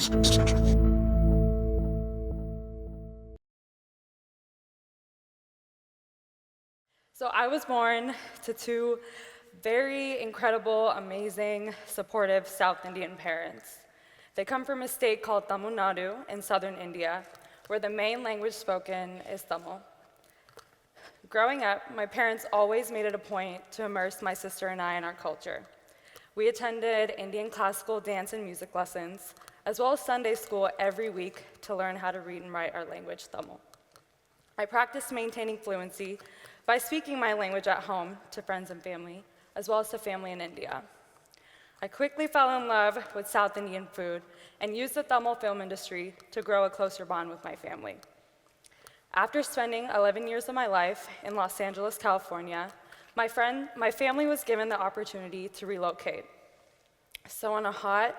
So I was born to two very incredible, amazing, supportive South Indian parents. They come from a state called Tamil Nadu in southern India, where the main language spoken is Tamil. Growing up, my parents always made it a point to immerse my sister and I in our culture. We attended Indian classical dance and music lessons, as well as Sunday school every week to learn how to read and write our language, Tamil. I practiced maintaining fluency by speaking my language at home to friends and family, as well as to family in India. I quickly fell in love with South Indian food and used the Tamil film industry to grow a closer bond with my family. After spending 11 years of my life in Los Angeles, California, my family was given the opportunity to relocate. So on a hot,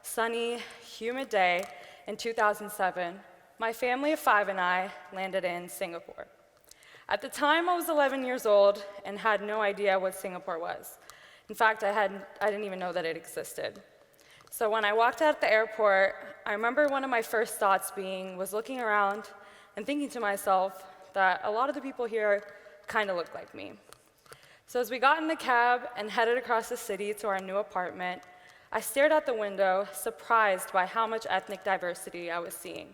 sunny, humid day in 2007, my family of 5 and I landed in Singapore. At the time, I was 11 years old and had no idea what Singapore was. In fact, I didn't even know that it existed. So when I walked out at the airport, I remember one of my first thoughts was looking around and thinking to myself that a lot of the people here kind of look like me. So as we got in the cab and headed across the city to our new apartment, I stared out the window, surprised by how much ethnic diversity I was seeing.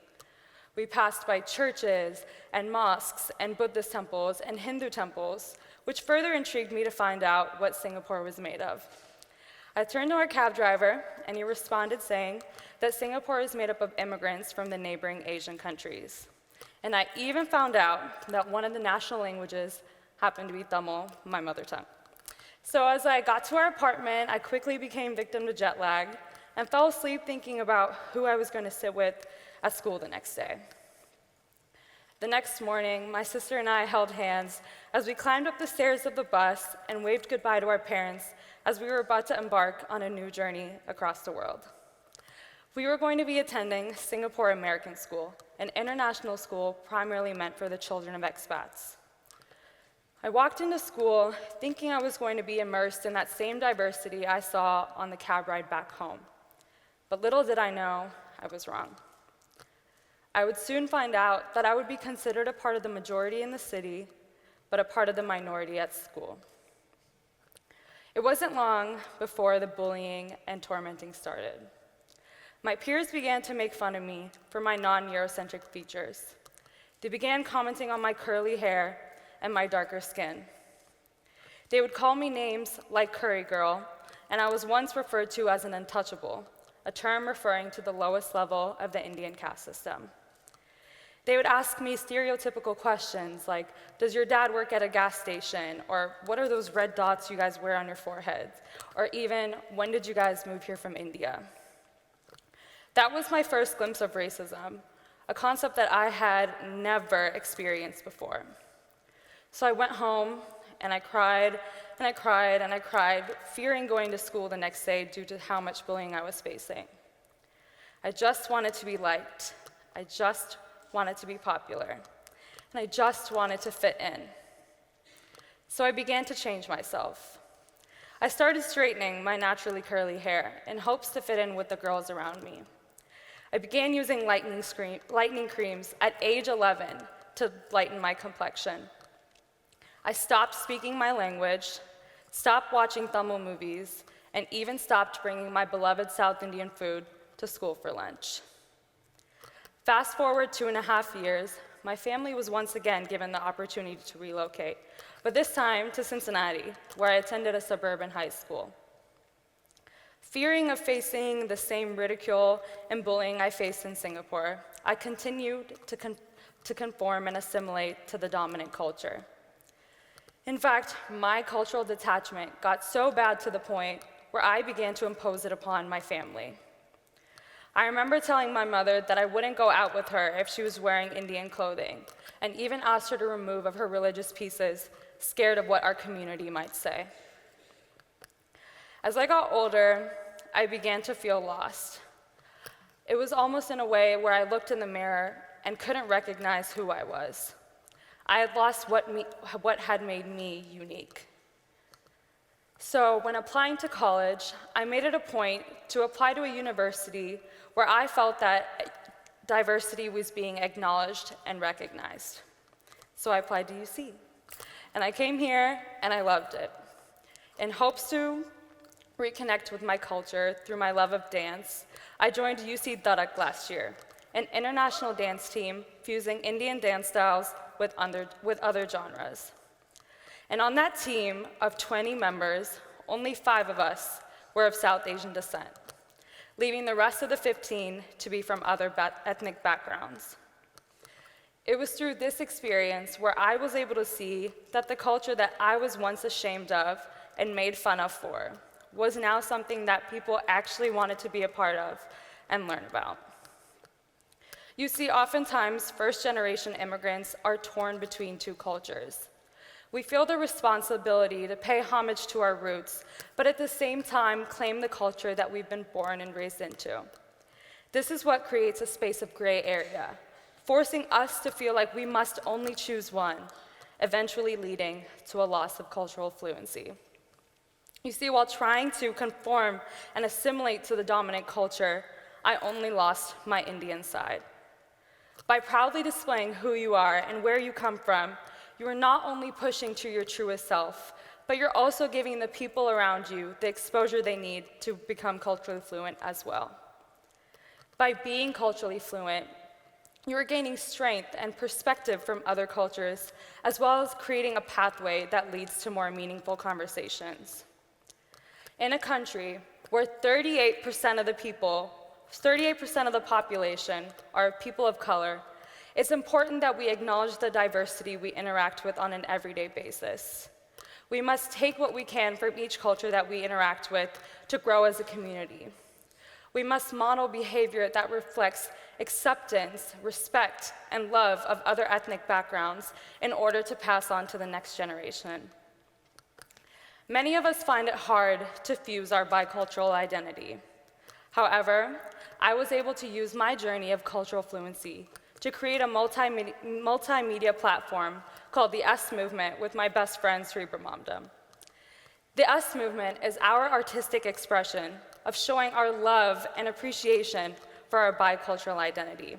We passed by churches and mosques and Buddhist temples and Hindu temples, which further intrigued me to find out what Singapore was made of. I turned to our cab driver, and he responded saying that Singapore is made up of immigrants from the neighboring Asian countries. And I even found out that one of the national languages happened to be Tamil, my mother tongue. So as I got to our apartment, I quickly became victim to jet lag and fell asleep thinking about who I was going to sit with at school the next day. The next morning, my sister and I held hands as we climbed up the stairs of the bus and waved goodbye to our parents as we were about to embark on a new journey across the world. We were going to be attending Singapore American School, an international school primarily meant for the children of expats. I walked into school thinking I was going to be immersed in that same diversity I saw on the cab ride back home. But little did I know, I was wrong. I would soon find out that I would be considered a part of the majority in the city, but a part of the minority at school. It wasn't long before the bullying and tormenting started. My peers began to make fun of me for my non-Eurocentric features. They began commenting on my curly hair and my darker skin. They would call me names like Curry Girl, and I was once referred to as an untouchable, a term referring to the lowest level of the Indian caste system. They would ask me stereotypical questions like, does your dad work at a gas station? Or what are those red dots you guys wear on your foreheads? Or even, when did you guys move here from India? That was my first glimpse of racism, a concept that I had never experienced before. So I went home and I cried and I cried and I cried, fearing going to school the next day due to how much bullying I was facing. I just wanted to be liked. I just wanted to be popular. And I just wanted to fit in. So I began to change myself. I started straightening my naturally curly hair in hopes to fit in with the girls around me. I began using lightening creams at age 11 to lighten my complexion. I stopped speaking my language, stopped watching Tamil movies, and even stopped bringing my beloved South Indian food to school for lunch. Fast forward 2.5 years, my family was once again given the opportunity to relocate, but this time to Cincinnati, where I attended a suburban high school. Fearing of facing the same ridicule and bullying I faced in Singapore, I continued to conform and assimilate to the dominant culture. In fact, my cultural detachment got so bad to the point where I began to impose it upon my family. I remember telling my mother that I wouldn't go out with her if she was wearing Indian clothing, and even asked her to remove of her religious pieces, scared of what our community might say. As I got older, I began to feel lost. It was almost in a way where I looked in the mirror and couldn't recognize who I was. I had lost what had made me unique. So when applying to college, I made it a point to apply to a university where I felt that diversity was being acknowledged and recognized. So I applied to UC. And I came here and I loved it. In hopes to reconnect with my culture through my love of dance, I joined UC Dhadak last year, an international dance team fusing Indian dance styles with other genres. And on that team of 20 members, only 5 of us were of South Asian descent, leaving the rest of the 15 to be from other ethnic backgrounds. It was through this experience where I was able to see that the culture that I was once ashamed of and made fun of for was now something that people actually wanted to be a part of and learn about. You see, oftentimes, first-generation immigrants are torn between 2 cultures. We feel the responsibility to pay homage to our roots, but at the same time claim the culture that we've been born and raised into. This is what creates a space of gray area, forcing us to feel like we must only choose one, eventually leading to a loss of cultural fluency. You see, while trying to conform and assimilate to the dominant culture, I only lost my Indian side. By proudly displaying who you are and where you come from, you are not only pushing to your truest self, but you're also giving the people around you the exposure they need to become culturally fluent as well. By being culturally fluent, you are gaining strength and perspective from other cultures, as well as creating a pathway that leads to more meaningful conversations. In a country where 38% of the population are people of color, it's important that we acknowledge the diversity we interact with on an everyday basis. We must take what we can from each culture that we interact with to grow as a community. We must model behavior that reflects acceptance, respect, and love of other ethnic backgrounds in order to pass on to the next generation. Many of us find it hard to fuse our bicultural identity. However, I was able to use my journey of cultural fluency to create a multimedia platform called the S Movement with my best friend, Smrithi Ram. The S Movement is our artistic expression of showing our love and appreciation for our bicultural identity.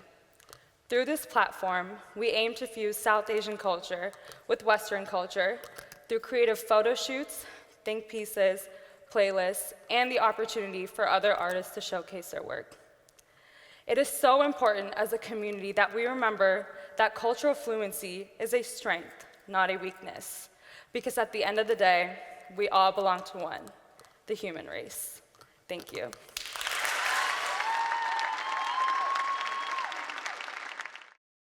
Through this platform, we aim to fuse South Asian culture with Western culture through creative photo shoots, think pieces, playlists, and the opportunity for other artists to showcase their work. It is so important as a community that we remember that cultural fluency is a strength, not a weakness, because at the end of the day, we all belong to one, the human race. Thank you.